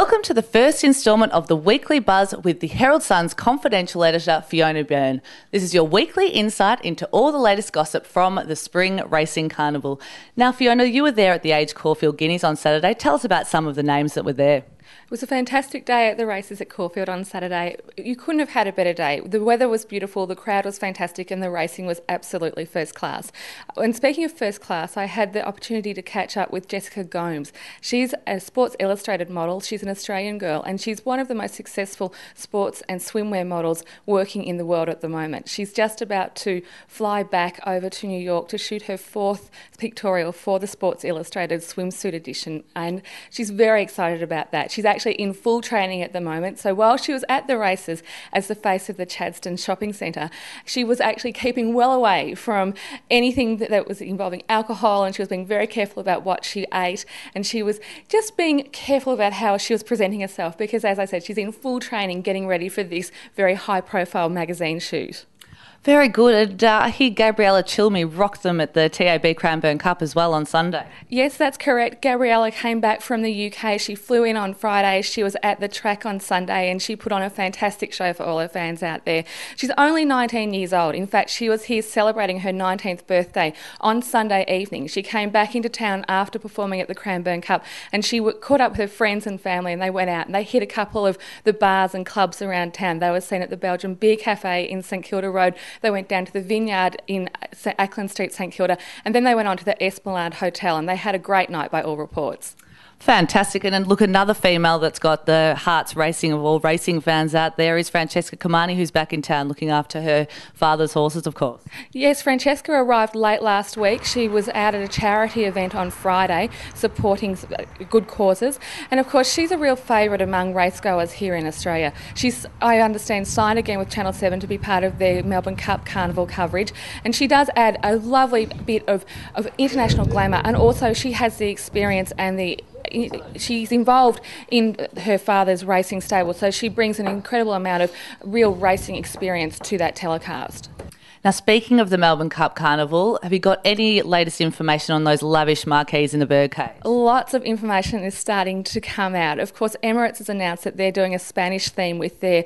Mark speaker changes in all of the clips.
Speaker 1: Welcome to the first instalment of the Weekly Buzz with the Herald Sun's confidential editor, Fiona Byrne. This is your weekly insight into all the latest gossip from the Spring Racing Carnival. Now, Fiona, you were there at the Age Caulfield Guineas on Saturday. Tell us about some of the names that were there.
Speaker 2: It was a fantastic day at the races at Caulfield on Saturday. You couldn't have had a better day. The weather was beautiful, the crowd was fantastic, and the racing was absolutely first class. And speaking of first class, I had the opportunity to catch up with Jessica Gomes. She's a Sports Illustrated model, she's an Australian girl, and she's one of the most successful sports and swimwear models working in the world at the moment. She's just about to fly back over to New York to shoot her fourth pictorial for the Sports Illustrated swimsuit edition, and she's very excited about that. She's actually in full training at the moment. So while she was at the races as the face of the Chadstone Shopping Centre, she was actually keeping well away from anything that was involving alcohol, and she was being very careful about what she ate, and she was just being careful about how she was presenting herself because, as I said, she's in full training getting ready for this very high-profile magazine shoot.
Speaker 1: Very good. And I hear Gabriella Chilmy rocked them at the TAB Cranbourne Cup as well on Sunday.
Speaker 2: Yes, that's correct. Gabriella came back from the UK. She flew in on Friday. She was at the track on Sunday and she put on a fantastic show for all her fans out there. She's only 19 years old. In fact, she was here celebrating her 19th birthday on Sunday evening. She came back into town after performing at the Cranbourne Cup and she caught up with her friends and family and they went out and they hit a couple of the bars and clubs around town. They were seen at the Belgian Beer Cafe in St Kilda Road. They went down to the Vineyard in Ackland Street, St Kilda, and then they went on to the Esplanade Hotel, and they had a great night by all reports.
Speaker 1: Fantastic. And then look, another female that's got the hearts racing of all racing fans out there is Francesca Comani, who's back in town looking after her father's horses, of course. Yes,
Speaker 2: Francesca arrived late last week. She was out at a charity event on Friday supporting good causes. And, of course, she's a real favourite among racegoers here in Australia. She's, I understand, signed again with Channel 7 to be part of their Melbourne Cup Carnival coverage. And she does add a lovely bit of international glamour. And also she has the experience and she's involved in her father's racing stable, so she brings an incredible amount of real racing experience to that telecast.
Speaker 1: Now, speaking of the Melbourne Cup Carnival, have you got any latest information on those lavish marquees in the birdcage?
Speaker 2: Lots of information is starting to come out. Of course, Emirates has announced that they're doing a Spanish theme with their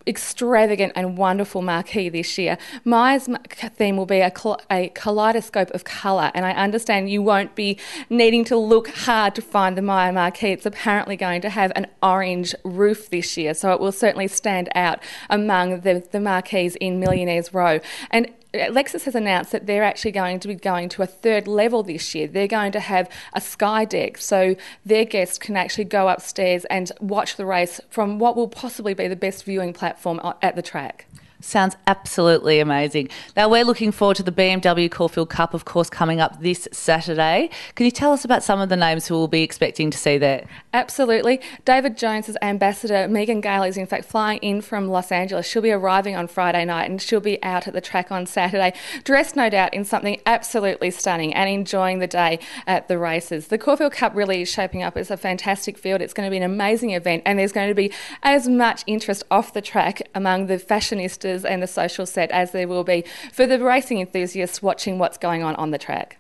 Speaker 2: extravagant and wonderful marquee this year. Maya's theme will be a kaleidoscope of colour, and I understand you won't be needing to look hard to find the Maya marquee. It's apparently going to have an orange roof this year, so it will certainly stand out among the marquees in Millionaires Row. And Lexus has announced that they're actually going to be going to a third level this year. They're going to have a sky deck, so their guests can actually go upstairs and watch the race from what will possibly be the best viewing platform at the track.
Speaker 1: Sounds absolutely amazing. Now, we're looking forward to the BMW Caulfield Cup, of course, coming up this Saturday. Can you tell us about some of the names who we'll be expecting to see there?
Speaker 2: Absolutely. David Jones's ambassador, Megan Gale, is in fact flying in from Los Angeles. She'll be arriving on Friday night and she'll be out at the track on Saturday, dressed no doubt in something absolutely stunning and enjoying the day at the races. The Caulfield Cup really is shaping up as a fantastic field. It's going to be an amazing event and there's going to be as much interest off the track among the fashionistas and the social set as there will be for the racing enthusiasts watching what's going on the track.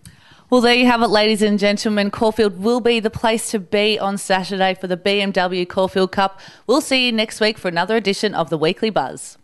Speaker 1: Well, there you have it, ladies and gentlemen. Caulfield will be the place to be on Saturday for the BMW Caulfield Cup. We'll see you next week for another edition of the Weekly Buzz.